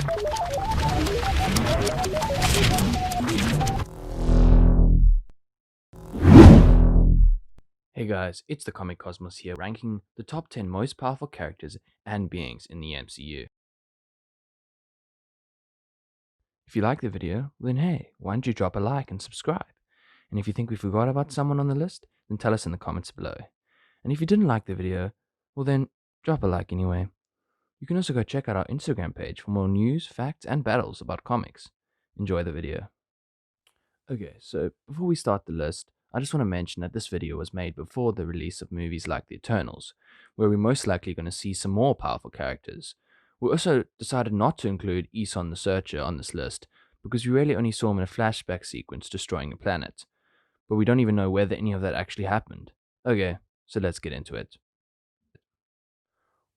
Hey guys, it's the Comic Cosmos here, ranking the top 10 most powerful characters and beings in the MCU. If you like the video, then hey, why don't you drop a like and subscribe? And if you think we forgot about someone on the list, then tell us in the comments below. And if you didn't like the video, well then, drop a like anyway. You can also go check out our Instagram page for more news, facts, and battles about comics. Enjoy the video. Okay, so before we start the list, I just want to mention that this video was made before the release of movies like The Eternals, where we're most likely going to see some more powerful characters. We also decided not to include Eson the Searcher on this list, because we really only saw him in a flashback sequence destroying a planet, but we don't even know whether any of that actually happened. Okay, so let's get into it.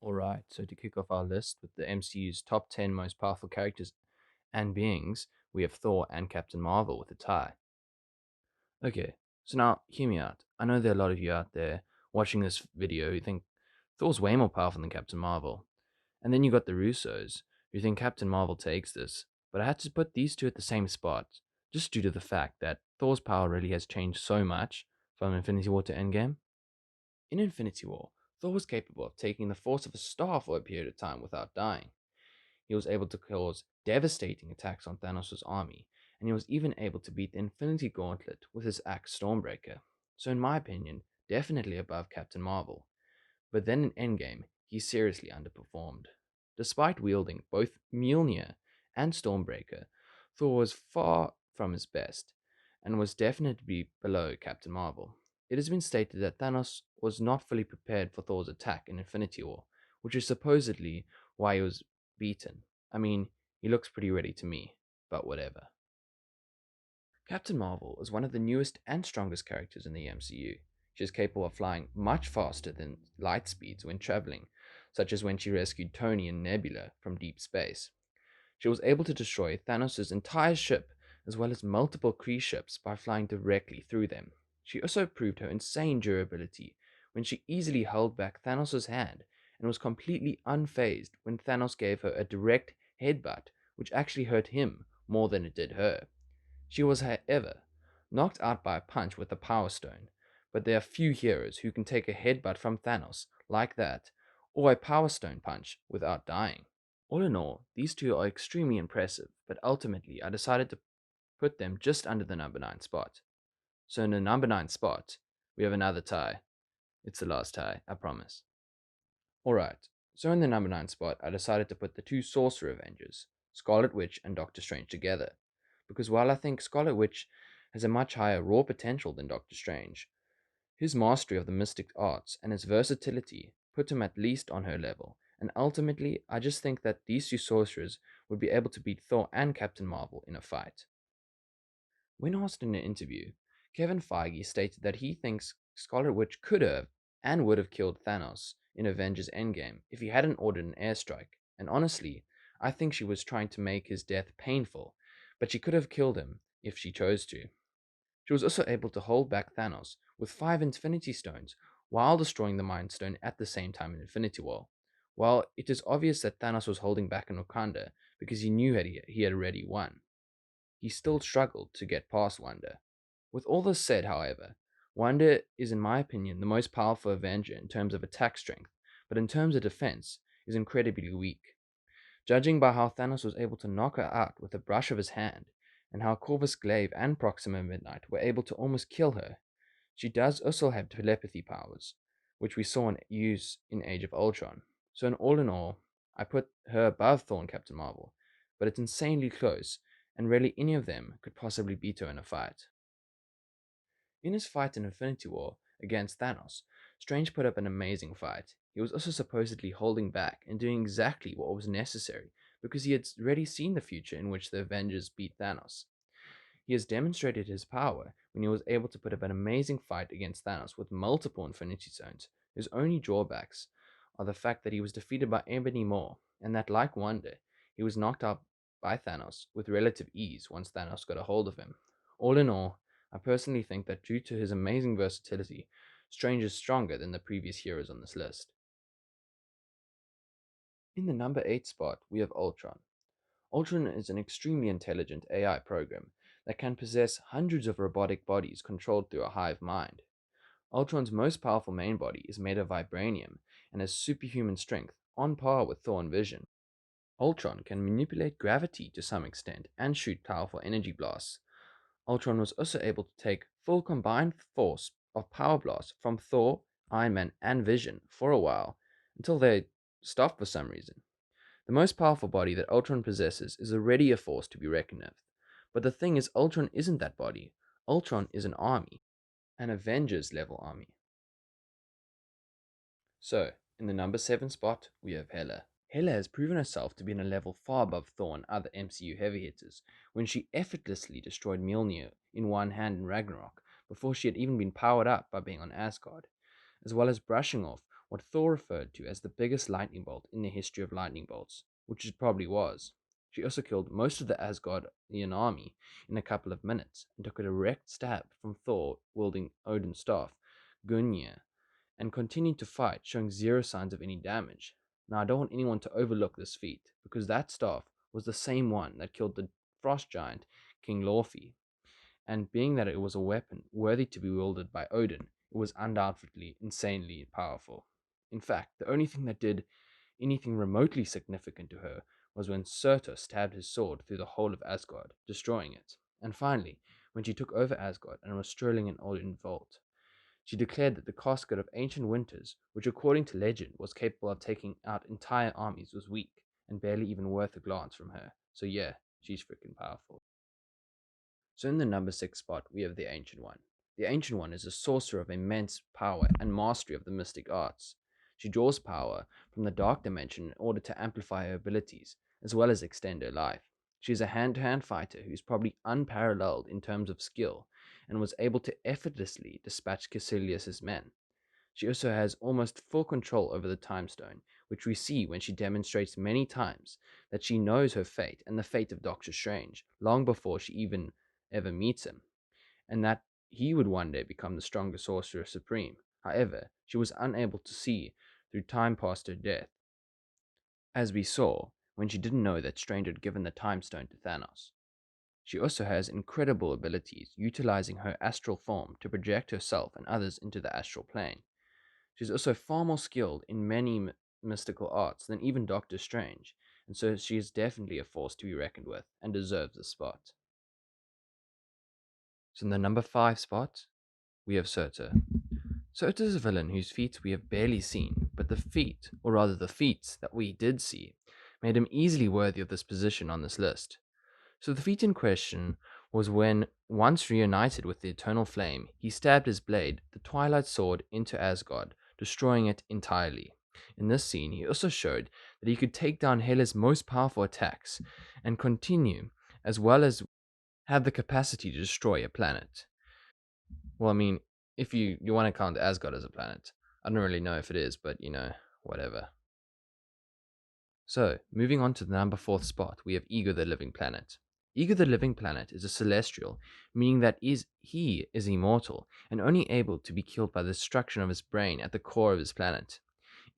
Alright, so to kick off our list with the MCU's top 10 most powerful characters and beings, we have Thor and Captain Marvel with a tie. Okay, so now hear me out. I know there are a lot of you out there watching this video who think Thor's way more powerful than Captain Marvel. And then you got the Russos who think Captain Marvel takes this. But I had to put these two at the same spot, just due to the fact that Thor's power really has changed so much from Infinity War to Endgame. In Infinity War, Thor was capable of taking the force of a star for a period of time without dying. He was able to cause devastating attacks on Thanos' army, and he was even able to beat the Infinity Gauntlet with his axe Stormbreaker. So in my opinion, definitely above Captain Marvel. But then in Endgame, he seriously underperformed. Despite wielding both Mjolnir and Stormbreaker, Thor was far from his best, and was definitely below Captain Marvel. It has been stated that Thanos was not fully prepared for Thor's attack in Infinity War, which is supposedly why he was beaten. I mean, he looks pretty ready to me, but whatever. Captain Marvel is one of the newest and strongest characters in the MCU. She is capable of flying much faster than light speeds when traveling, such as when she rescued Tony and Nebula from deep space. She was able to destroy Thanos' entire ship, as well as multiple Kree ships, by flying directly through them. She also proved her insane durability when she easily held back Thanos' hand and was completely unfazed when Thanos gave her a direct headbutt, which actually hurt him more than it did her. She was, however, knocked out by a punch with a Power Stone, but there are few heroes who can take a headbutt from Thanos like that, or a Power Stone punch, without dying. All in all, these two are extremely impressive, but ultimately I decided to put them just under the number 9 spot. So in the number 9 spot, we have another tie. It's the last tie, I promise. Alright, so in the number 9 spot, I decided to put the two Sorcerer Avengers, Scarlet Witch and Doctor Strange, together, because while I think Scarlet Witch has a much higher raw potential than Doctor Strange, his mastery of the mystic arts and his versatility put him at least on her level, and ultimately, I just think that these two sorcerers would be able to beat Thor and Captain Marvel in a fight. When asked in an interview, Kevin Feige stated that he thinks Scarlet Witch could have and would have killed Thanos in Avengers Endgame if he hadn't ordered an airstrike, and honestly, I think she was trying to make his death painful, but she could have killed him if she chose to. She was also able to hold back Thanos with 5 Infinity Stones while destroying the Mind Stone at the same time in Infinity War. While it is obvious that Thanos was holding back in Wakanda because he knew he had already won, he still struggled to get past Wanda. With all this said, however, Wanda is, in my opinion, the most powerful Avenger in terms of attack strength, but in terms of defense, is incredibly weak. Judging by how Thanos was able to knock her out with a brush of his hand, and how Corvus Glaive and Proxima Midnight were able to almost kill her, she does also have telepathy powers, which we saw in use in Age of Ultron. So in all, I put her above Thor and Captain Marvel, but it's insanely close, and rarely any of them could possibly beat her in a fight. In his fight in Infinity War against Thanos, Strange put up an amazing fight. He was also supposedly holding back and doing exactly what was necessary because he had already seen the future in which the Avengers beat Thanos. He has demonstrated his power when he was able to put up an amazing fight against Thanos with multiple Infinity Stones. His only drawbacks are the fact that he was defeated by Ebony Maw, and that, like Wanda, he was knocked out by Thanos with relative ease once Thanos got a hold of him. All in all, I personally think that due to his amazing versatility, Strange is stronger than the previous heroes on this list. In the number 8 spot, we have Ultron. Ultron is an extremely intelligent AI program that can possess hundreds of robotic bodies controlled through a hive mind. Ultron's most powerful main body is made of vibranium and has superhuman strength, on par with Thor and Vision. Ultron can manipulate gravity to some extent and shoot powerful energy blasts. Ultron was also able to take full combined force of power blasts from Thor, Iron Man, and Vision for a while, until they stopped for some reason. The most powerful body that Ultron possesses is already a force to be reckoned with. But the thing is, Ultron isn't that body. Ultron is an army, an Avengers level army. So, in the number 7 spot, we have Hela. Hela has proven herself to be in a level far above Thor and other MCU heavy hitters when she effortlessly destroyed Mjolnir in one hand in Ragnarok before she had even been powered up by being on Asgard, as well as brushing off what Thor referred to as the biggest lightning bolt in the history of lightning bolts, which it probably was. She also killed most of the Asgardian army in a couple of minutes and took a direct stab from Thor wielding Odin's staff, Gungnir, and continued to fight, showing zero signs of any damage. Now, I don't want anyone to overlook this feat, because that staff was the same one that killed the frost giant, King Laufey, and being that it was a weapon worthy to be wielded by Odin, it was undoubtedly insanely powerful. In fact, the only thing that did anything remotely significant to her was when Surtur stabbed his sword through the whole of Asgard, destroying it. And finally, when she took over Asgard and was strolling in Odin's vault, she declared that the casket of ancient winters, which according to legend was capable of taking out entire armies, was weak and barely even worth a glance from her. So yeah, she's freaking powerful. So in the number 6 spot, we have the Ancient One. The Ancient One is a sorcerer of immense power and mastery of the mystic arts. She draws power from the dark dimension in order to amplify her abilities, as well as extend her life. She is a hand-to-hand fighter who is probably unparalleled in terms of skill, and was able to effortlessly dispatch Caecilius's men. She also has almost full control over the Time Stone, which we see when she demonstrates many times that she knows her fate and the fate of Doctor Strange long before she even ever meets him, and that he would one day become the strongest sorcerer supreme. However, she was unable to see through time past her death, as we saw when she didn't know that Strange had given the Time Stone to Thanos. She also has incredible abilities, utilizing her astral form to project herself and others into the astral plane. She's also far more skilled in many mystical arts than even Doctor Strange, and so she is definitely a force to be reckoned with and deserves a spot. So in the number 5 spot, we have Surtur. Surtur is a villain whose feats we have barely seen, but the feat, or rather the feats that we did see, made him easily worthy of this position on this list. So the feat in question was when, once reunited with the Eternal Flame, he stabbed his blade, the Twilight Sword, into Asgard, destroying it entirely. In this scene, he also showed that he could take down Hela's most powerful attacks and continue, as well as have the capacity to destroy a planet. Well, I mean, if you want to count Asgard as a planet, I don't really know if it is, but whatever. So, moving on to the number 4th spot, we have Ego the Living Planet. Ego the Living Planet is a celestial, meaning that he is immortal and only able to be killed by the destruction of his brain at the core of his planet.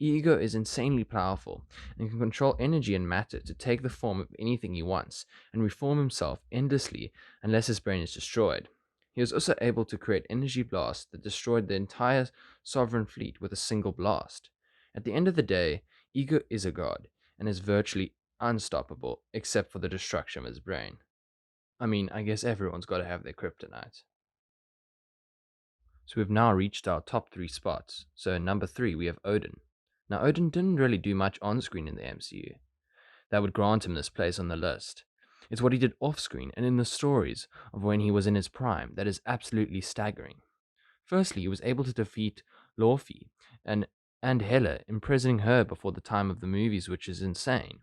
Ego is insanely powerful and can control energy and matter to take the form of anything he wants and reform himself endlessly unless his brain is destroyed. He was also able to create energy blasts that destroyed the entire sovereign fleet with a single blast. At the end of the day, Ego is a god and is virtually unstoppable except for the destruction of his brain. I mean, I guess everyone's got to have their kryptonite. So we've now reached our top 3 spots. So in number 3 we have Odin. Now Odin didn't really do much on screen in the MCU that would grant him this place on the list. It's what he did off screen and in the stories of when he was in his prime that is absolutely staggering. Firstly, he was able to defeat Laufey and Hela, imprisoning her before the time of the movies, which is insane.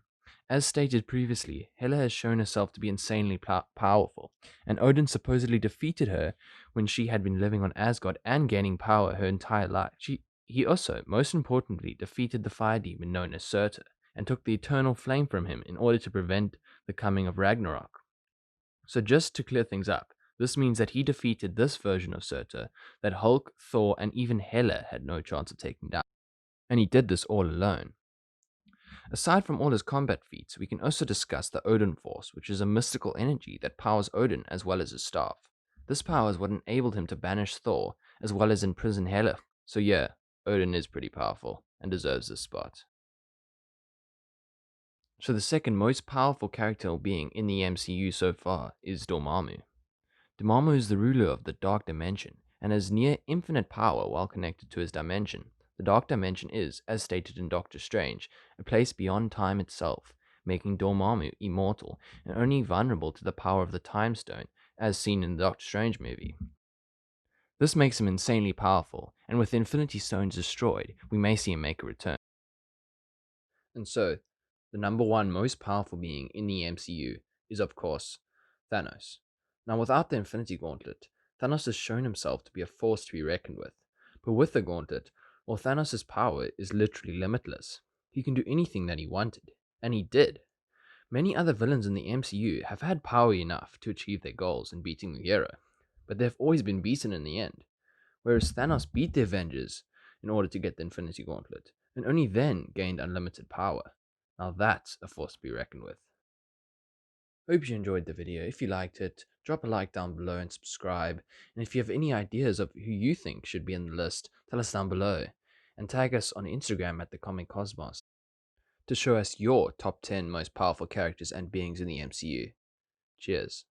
As stated previously, Hela has shown herself to be insanely powerful, and Odin supposedly defeated her when she had been living on Asgard and gaining power her entire life. He also, most importantly, defeated the fire demon known as Surtur, and took the eternal flame from him in order to prevent the coming of Ragnarok. So just to clear things up, this means that he defeated this version of Surtur that Hulk, Thor, and even Hela had no chance of taking down. And he did this all alone. Aside from all his combat feats, we can also discuss the Odin Force, which is a mystical energy that powers Odin as well as his staff. This power is what enabled him to banish Thor, as well as imprison Hela. So yeah, Odin is pretty powerful, and deserves this spot. So the second most powerful character or being in the MCU so far is Dormammu. Dormammu is the ruler of the Dark Dimension, and has near infinite power while connected to his dimension. The Dark Dimension is, as stated in Doctor Strange, a place beyond time itself, making Dormammu immortal and only vulnerable to the power of the Time Stone, as seen in the Doctor Strange movie. This makes him insanely powerful, and with Infinity Stones destroyed, we may see him make a return. And so, the number one most powerful being in the MCU is, of course, Thanos. Now, without the Infinity Gauntlet, Thanos has shown himself to be a force to be reckoned with. But with the Gauntlet, well, Thanos' power is literally limitless. He can do anything that he wanted, and he did. Many other villains in the MCU have had power enough to achieve their goals in beating the hero, but they've always been beaten in the end. Whereas Thanos beat the Avengers in order to get the Infinity Gauntlet, and only then gained unlimited power. Now that's a force to be reckoned with. Hope you enjoyed the video. If you liked it, drop a like down below and subscribe. And if you have any ideas of who you think should be in the list, tell us down below. And tag us on Instagram at the Comic Cosmos to show us your top 10 most powerful characters and beings in the MCU. Cheers.